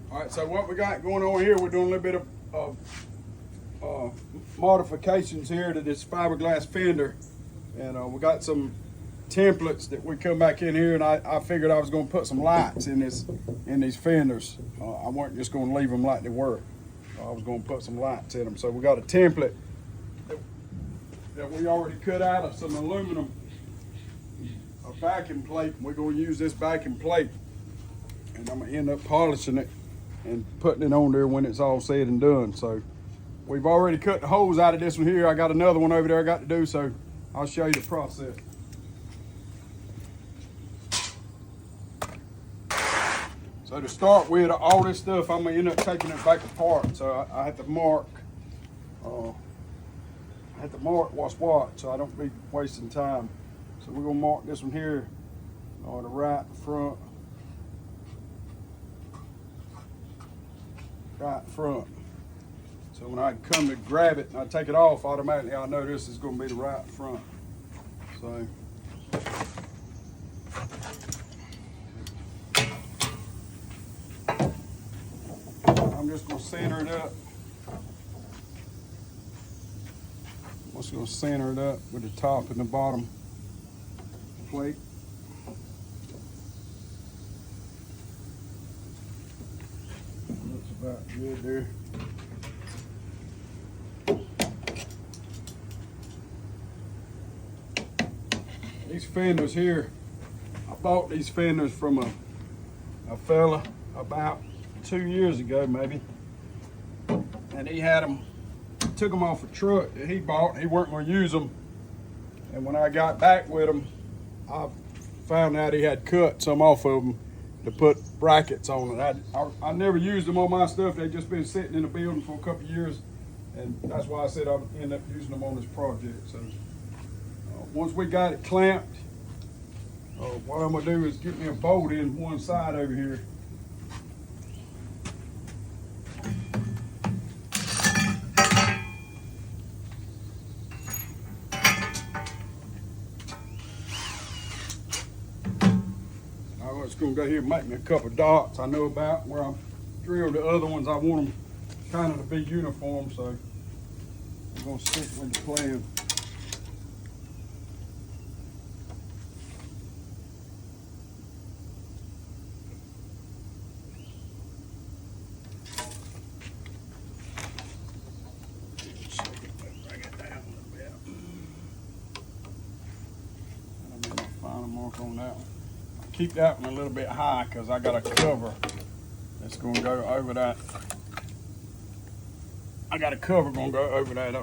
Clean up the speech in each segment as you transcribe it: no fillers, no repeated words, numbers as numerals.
All right, so what we got going on here, we're doing a little bit of modifications here to this fiberglass fender. And we got some templates that we come back in here, and I figured I was going to put some lights in these fenders. I wasn't just going to leave them like they were. I was going to put some lights in them. So we got a template that we already cut out of some aluminum, a backing plate. We're going to use this backing plate, and I'm going to end up polishing it and putting it on there when it's all said and done. So we've already cut the holes out of this one here. I got another one over there I got to do, so I'll show you the process. So to start with, all this stuff, I'm gonna end up taking it back apart. So I have to mark, what's what, so I don't be wasting time. So we're gonna mark this one here on the right front. So when I come to grab it and I take it off, automatically I know this is gonna be the right front. So I'm just going to center it up. I'm just going to center it up with the top and the bottom plate. Looks about good there. These fenders here, I bought these fenders from a fella about 2 years ago maybe, and he had them, took them off a truck that he bought. He weren't going to use them, and when I got back with them, I found out he had cut some off of them to put brackets on it. I never used them on my stuff. They've just been sitting in the building for a couple of years, and that's why I said I'll end up using them on this project. So once we got it clamped, what I'm going to do is get me a bolt in one side over here. I'm just going to go here and make me a couple of dots I know about where I've drilled the other ones. I want them kind of to be uniform, so I'm going to stick with the plan. Bring it down a little bit. That'll be my final mark on that one. Keep that one a little bit high because I got a cover that's going to go over that. I got a cover going to go over that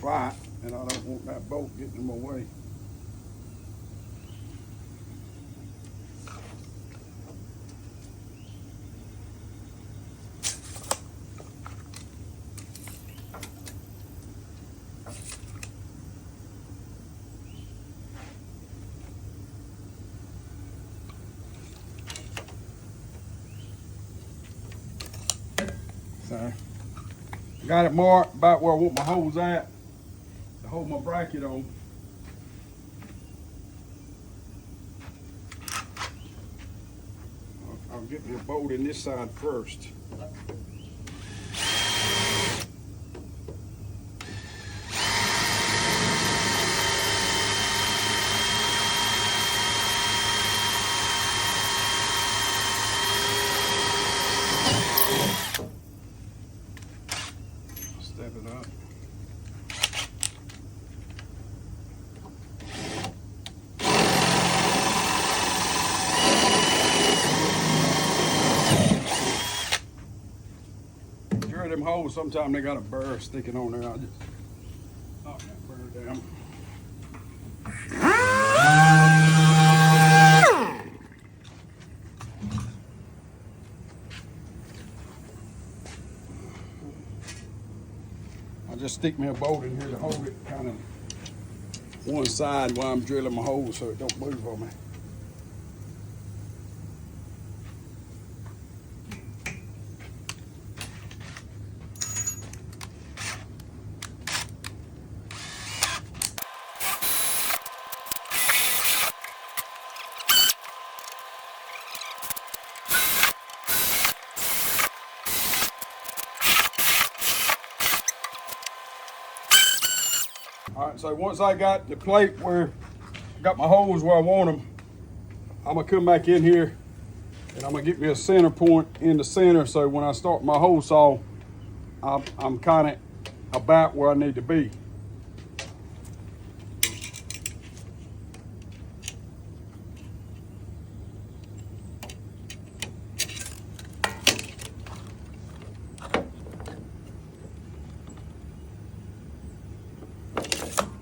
flat, and I don't want that bolt getting in my way. So I got it marked about where I want my holes at to hold my bracket on. I'll get my bolt in this side first. Step it up. Drill them holes, sometimes they got a burr sticking on there. I just knock that burr down. I just stick me a bolt in here to hold it kind of one side while I'm drilling my hole so it don't move on me. All right, so once I got the plate where I got my holes where I want them, I'm gonna come back in here and I'm gonna get me a center point in the center, so when I start my hole saw, I'm kind of about where I need to be.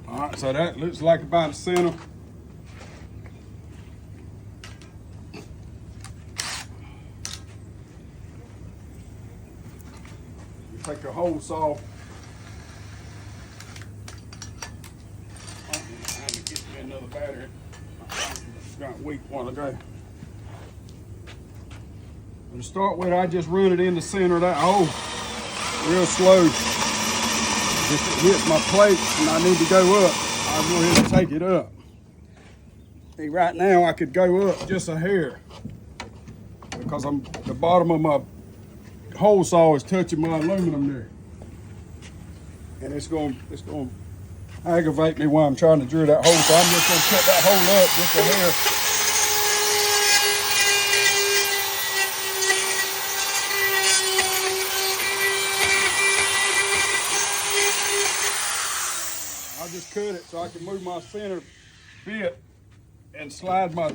All right, so that looks like about the center. Take a hole saw. I'm trying to get me another battery. It's got a weak one today. To start with, I just run it in the center of that hole real slow. If it hits my plate and I need to go up, I'll go ahead and take it up. See, right now I could go up just a hair because the bottom of my hole saw is touching my aluminum there, and it's going to aggravate me while I'm trying to drill that hole. So I'm just going to cut that hole up just a hair. I just cut it so I can move my center bit and slide my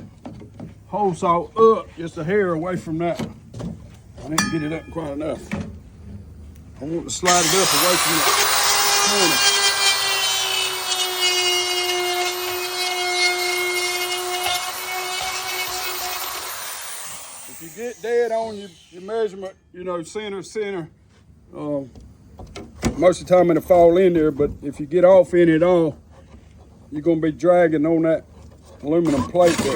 hole saw up just a hair away from that. I didn't get it up quite enough. I want to slide it up away from the corner. If you get dead on your measurement, you know, center, most of the time it'll fall in there, but if you get off in it all, you're going to be dragging on that aluminum plate there.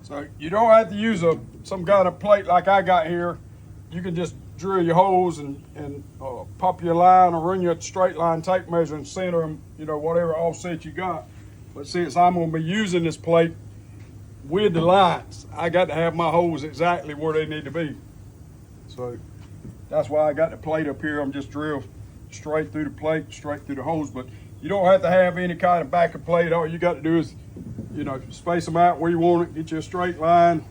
So you don't have to use some kind of plate like I got here. You can just drill your holes and pop your line or run your straight line tape measure and center them, you know, whatever offset you got. But since I'm going to be using this plate with the lights, I got to have my holes exactly where they need to be. So that's why I got the plate up here. I'm just drill straight through the plate, straight through the holes. But you don't have to have any kind of backup plate. All you got to do is, you know, space them out where you want it, get you a straight line,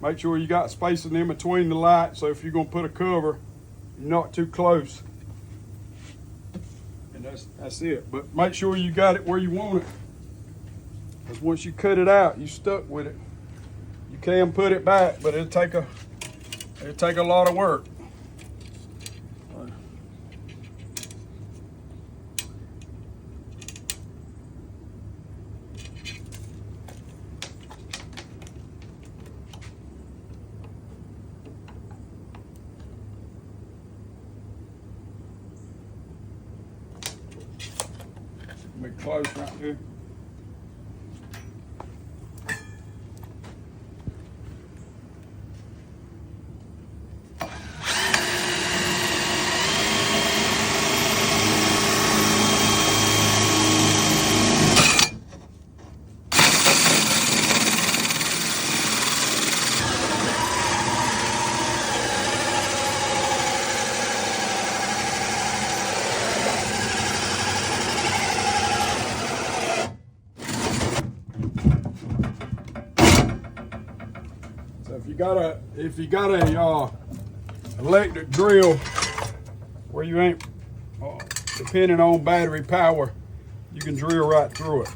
make sure you got spacing in between the lights, so if you're gonna put a cover, you're not too close. And that's it. But make sure you got it where you want it, because once you cut it out, you stuck with it. You can put it back, but it'll take a lot of work. Be close right here. If you got a electric drill where you ain't depending on battery power, you can drill right through it.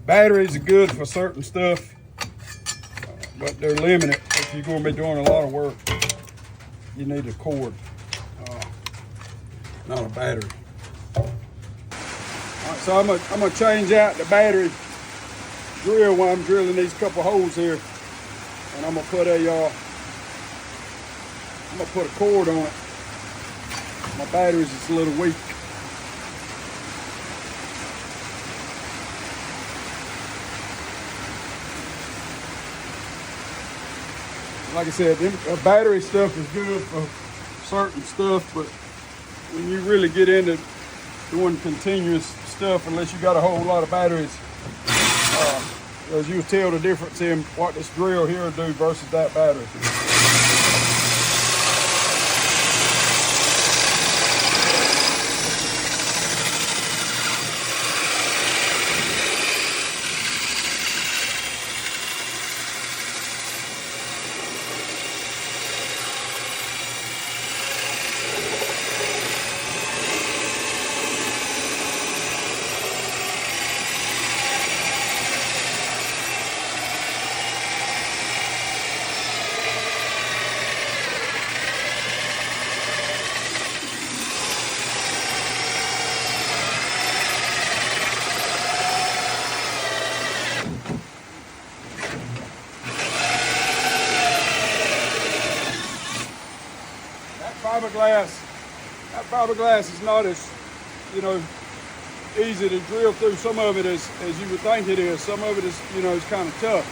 Batteries are good for certain stuff, but they're limited. If you're going to be doing a lot of work, you need a cord, not a battery. All right, so I'm gonna change out the battery drill while I'm drilling these couple holes here, and I'm gonna put a cord on it. My battery's just a little weak. Like I said, battery stuff is good for certain stuff, but when you really get into doing continuous stuff, unless you got a whole lot of batteries, as you tell the difference in what this drill here will do versus that battery. That fiberglass is not as, easy to drill through. Some of it as you would think it is. Some of it is, is kind of tough.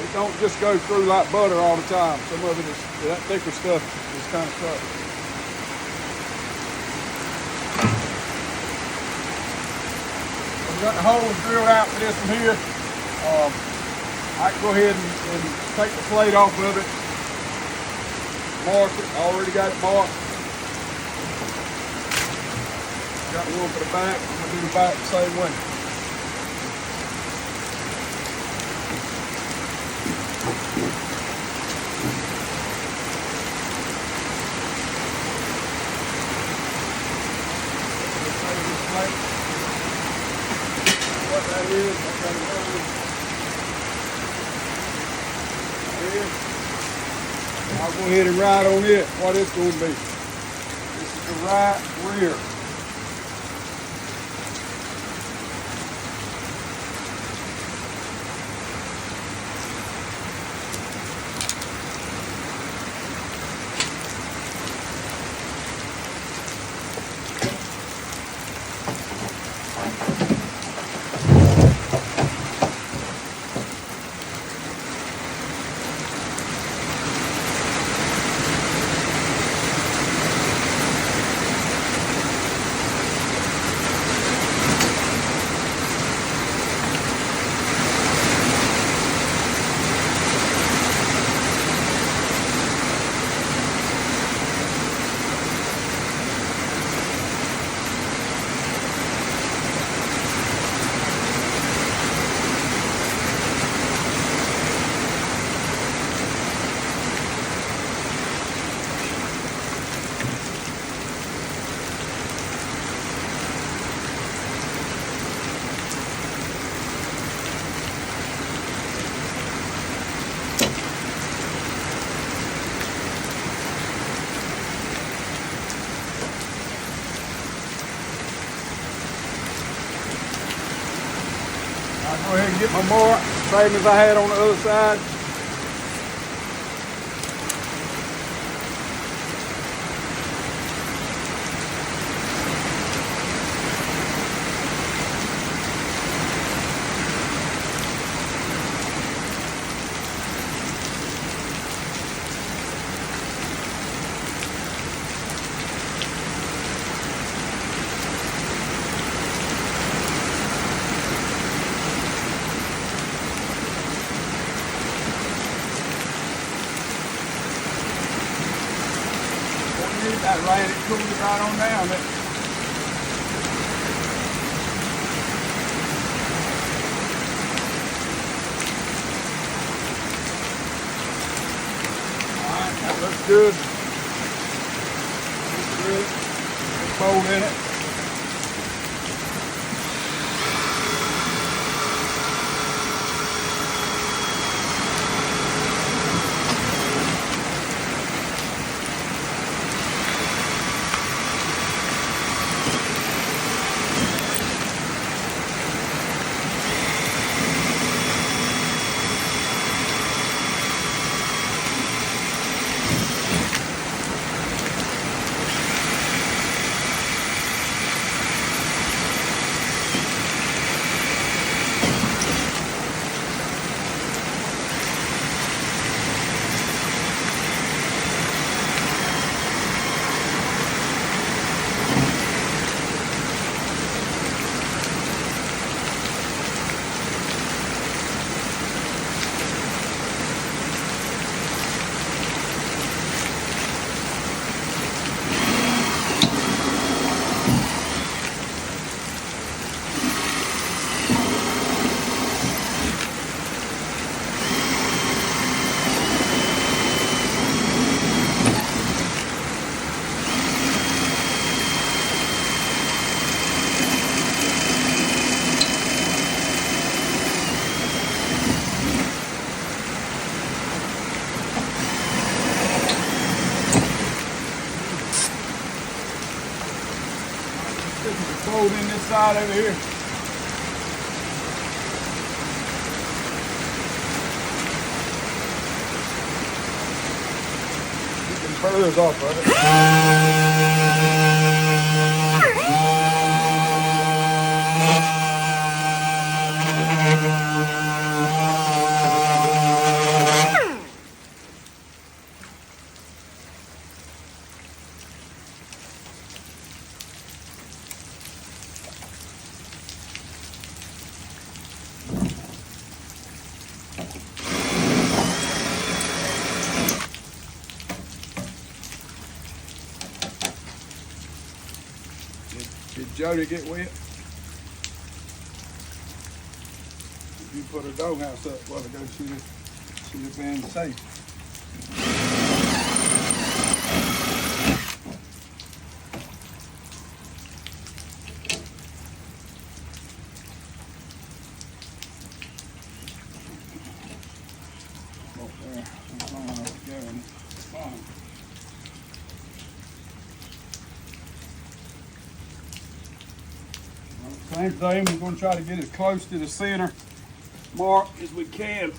It don't just go through like butter all the time. Some of it is, that thicker stuff is kind of tough. We got the holes drilled out for this one here. I can go ahead and take the plate off of it. Mark it. I already got it marked. Got one for the back. I'm going to do the back the same way. What that is, I'll go ahead and write on it what it's going to be. This is the right rear. I'll go ahead and get my mark, same as I had on the other side. That ran it cooled it right on down. Alright, that looks good. Looks good. There's a bolt in it. side over here. Get some furs off of it. Did Jody get wet? If you put a doghouse up while ago, she'd have been safe. Up there, as long as it's going, it's fine. Same thing, we're going to try to get as close to the center mark as we can.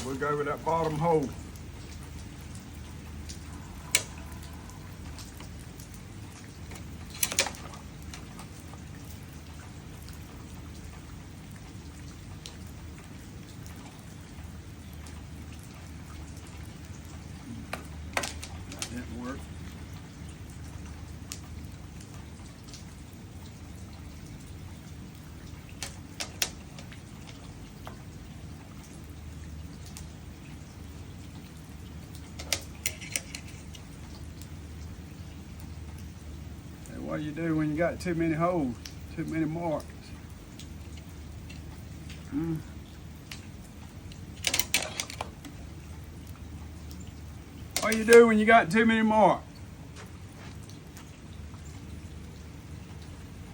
We'll go with that bottom hole. Didn't work. That's what you do when you got too many holes, too many marks. What you do when you got too many marks?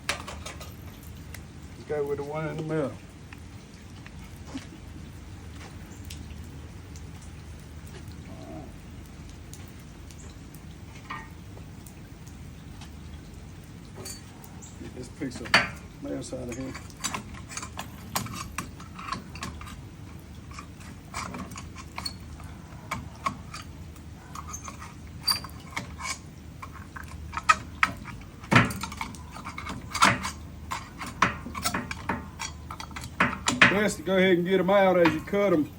Let's go with the one in the middle. Get this piece of mess out of here. Best to go ahead and get them out as you cut them.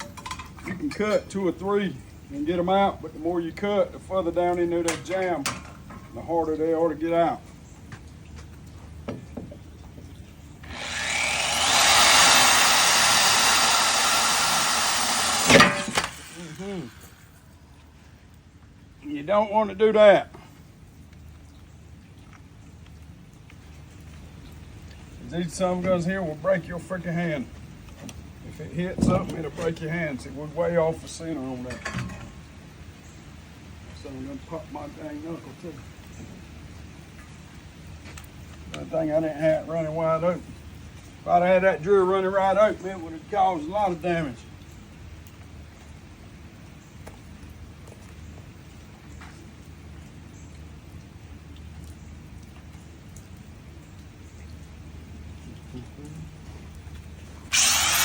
You can cut 2 or 3 and get them out, but the more you cut, the further down into that jam, the harder they are to get out. You don't want to do that. These some guns here will break your freaking hand. If it hits something, it'll break your hands. It was way off the center on that. So I'm gonna pop my dang knuckle too. Good thing I didn't have it running wide open. If I'd had that drill running right open, it would have caused a lot of damage.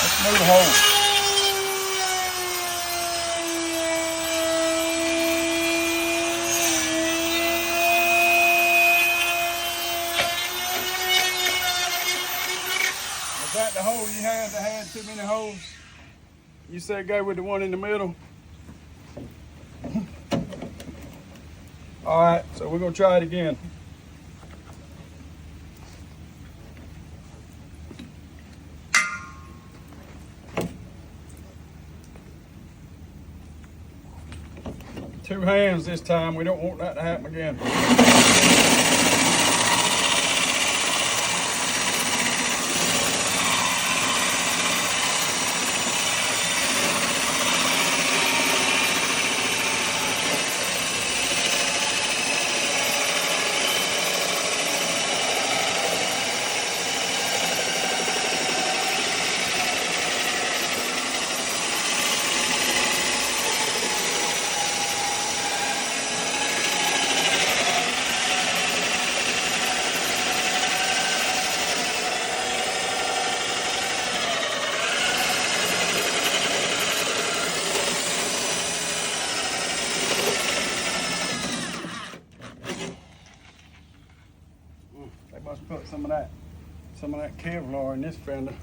Let's move the hole. Was that the hole you had that had too many holes? You said go with the one in the middle? All right, so we're gonna try it again. Two hands this time. We don't want that to happen again. They must put some of that Kevlar in this fender.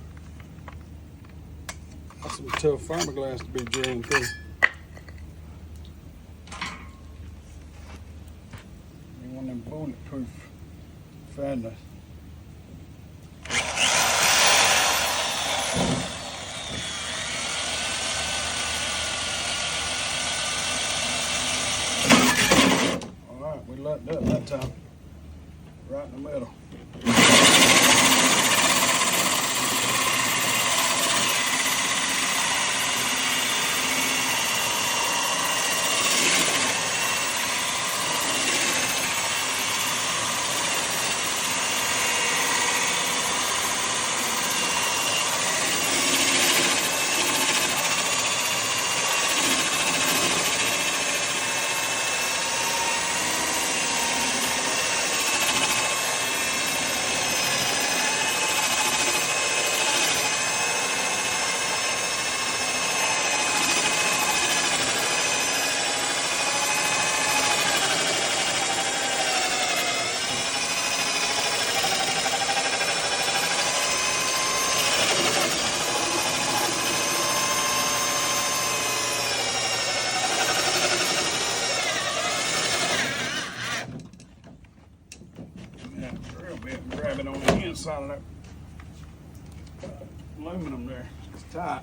That's some tough fiberglass to be drilling through. Be one of them bulletproof fenders. All right, we lightened up that time. Right in the middle. Grab it on the inside of that aluminum there. It's tight.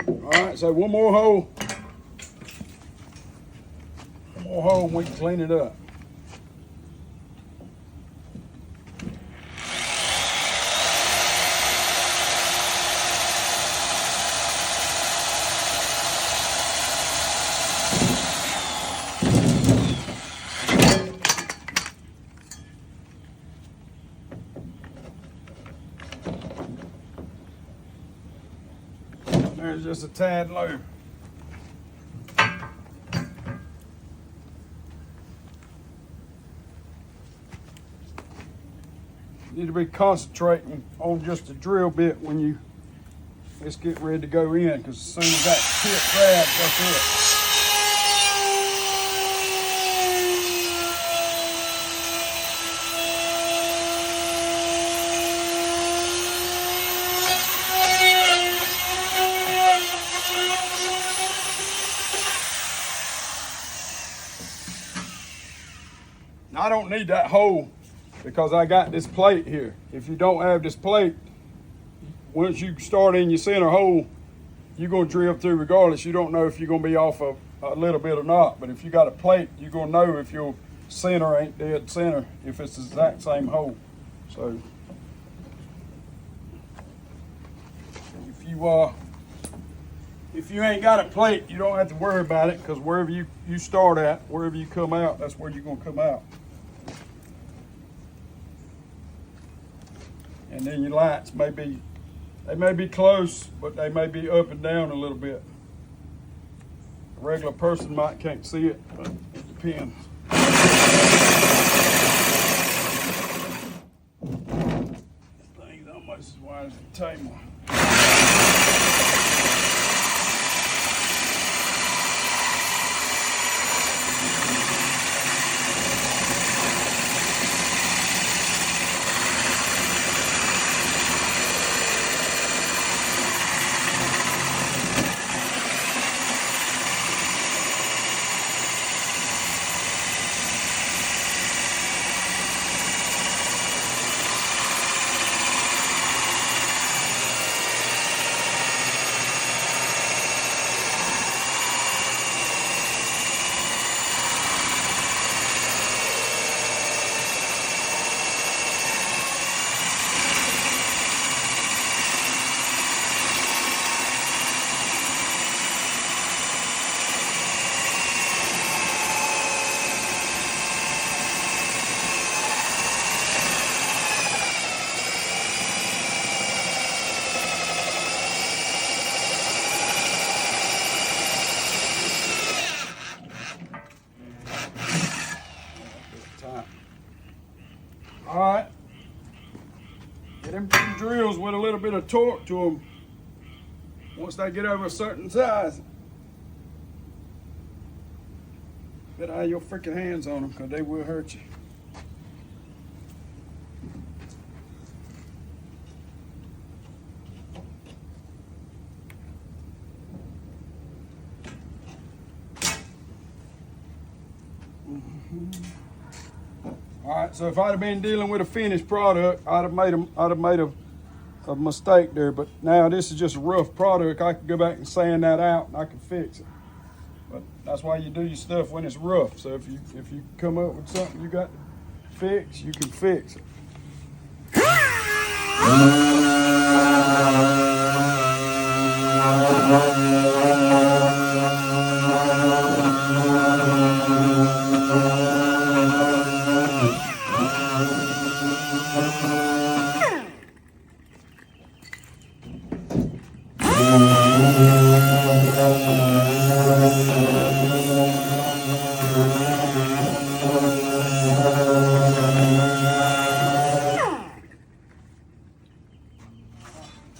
All right, so one more hole. One more hole and we can clean it up. There's just a tad low. You need to be concentrating on just the drill bit when it's getting ready to go in, because as soon as that tip grabs, that's it. I don't need that hole because I got this plate here. If you don't have this plate, once you start in your center hole, you're going to drill through regardless. You don't know if you're going to be off a little bit or not. But if you got a plate, you're going to know if your center ain't dead center, if it's the exact same hole. So if you ain't got a plate, you don't have to worry about it, because wherever you start at, wherever you come out, that's where you're going to come out. And then your lights may be close, but they may be up and down a little bit. A regular person can't see it, but it depends. This thing's almost as wide as the table. All right, get them drills with a little bit of torque to them. Once they get over a certain size, Better have your freaking hands on them because they will hurt you. All right, so if I'd have been dealing with a finished product, I'd have made a mistake there. But now this is just a rough product. I can go back and sand that out, and I can fix it. But that's why you do your stuff when it's rough. So if you come up with something you got to fix, you can fix it.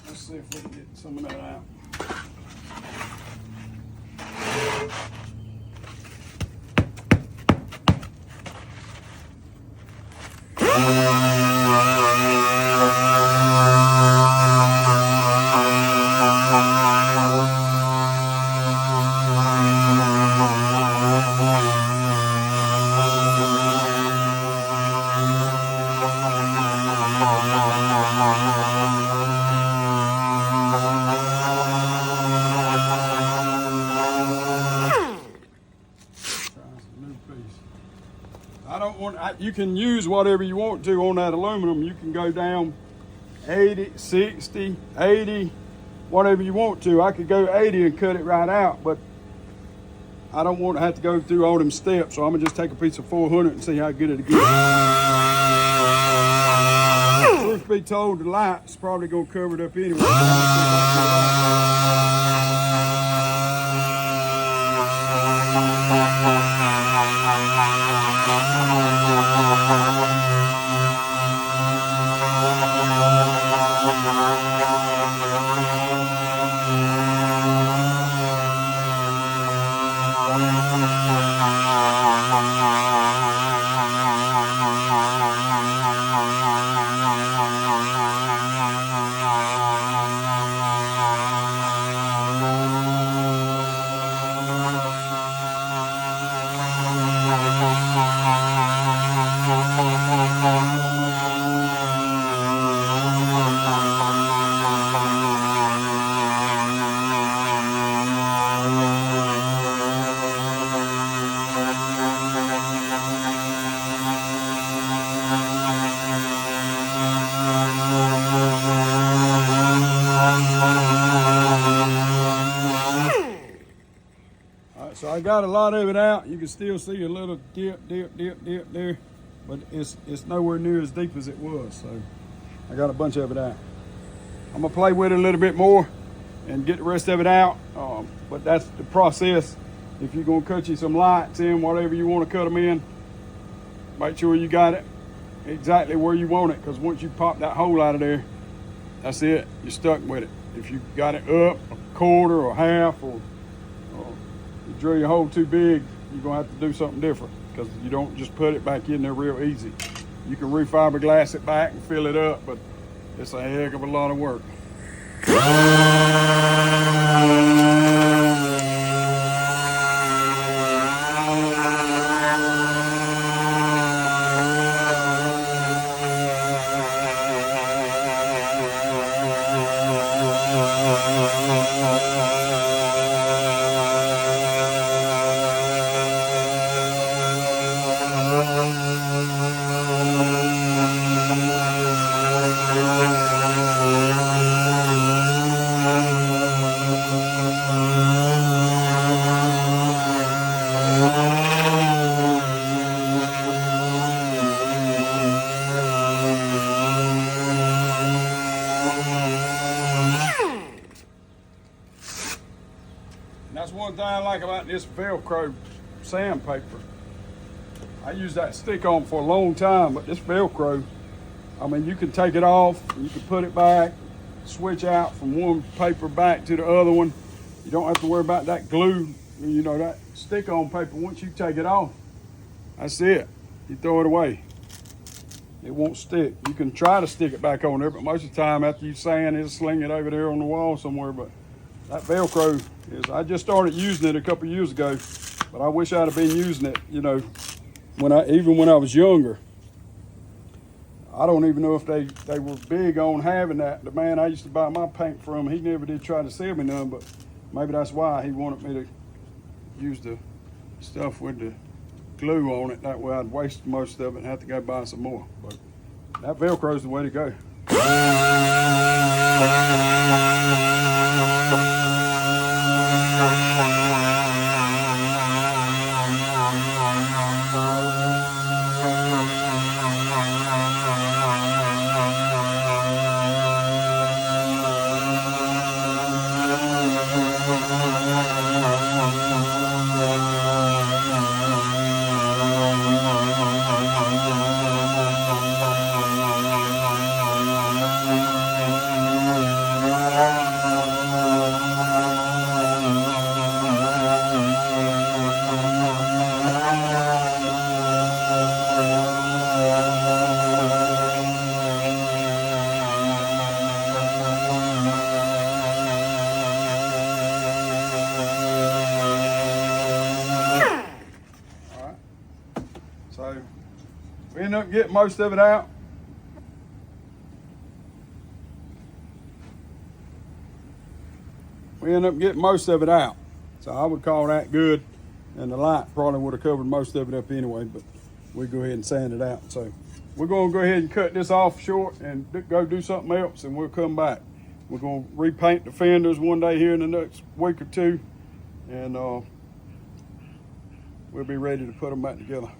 Let's see if we can get some of that out. You can use whatever you want to on that aluminum. You can go down 80, 60, 80, whatever you want to. I could go 80 and cut it right out, but I don't want to have to go through all them steps, so I'm gonna just take a piece of 400 and see how good it'll get. Truth be told, the light's probably gonna cover it up anyway. So I got a lot of it out. You can still see a little dip there, but it's nowhere near as deep as it was. So I got a bunch of it out. I'm gonna play with it a little bit more and get the rest of it out. But that's the process. If you're gonna cut you some lights in, whatever you want to cut them in, make sure you got it exactly where you want it, because once you pop that hole out of there, that's it. You're stuck with it. If you got it up a quarter or half, or you drill your hole too big, you're gonna have to do something different, because you don't just put it back in there real easy. You can refiberglass it back and fill it up, but it's a heck of a lot of work. That's one thing I like about this Velcro sandpaper. I used that stick-on for a long time, but this Velcro, I mean, you can take it off, you can put it back, switch out from one paper back to the other one. You don't have to worry about that glue you know, that stick-on paper, once you take it off, that's it. You throw it away. It won't stick. You can try to stick it back on there, but most of the time after you sand, it'll sling it over there on the wall somewhere. But that Velcro is, I just started using it a couple of years ago, but I wish I'd have been using it, you know, even when I was younger. I don't even know if they were big on having that. The man I used to buy my paint from, he never did try to sell me none, but maybe that's why he wanted me to use the stuff with the glue on it. That way I'd waste most of it and have to go buy some more. But that Velcro is the way to go. So we end up getting most of it out. So I would call that good. And the light probably would have covered most of it up anyway, but we go ahead and sand it out. So we're gonna go ahead and cut this off short and go do something else, and we'll come back. We're gonna repaint the fenders one day here in the next week or two, and we'll be ready to put them back together.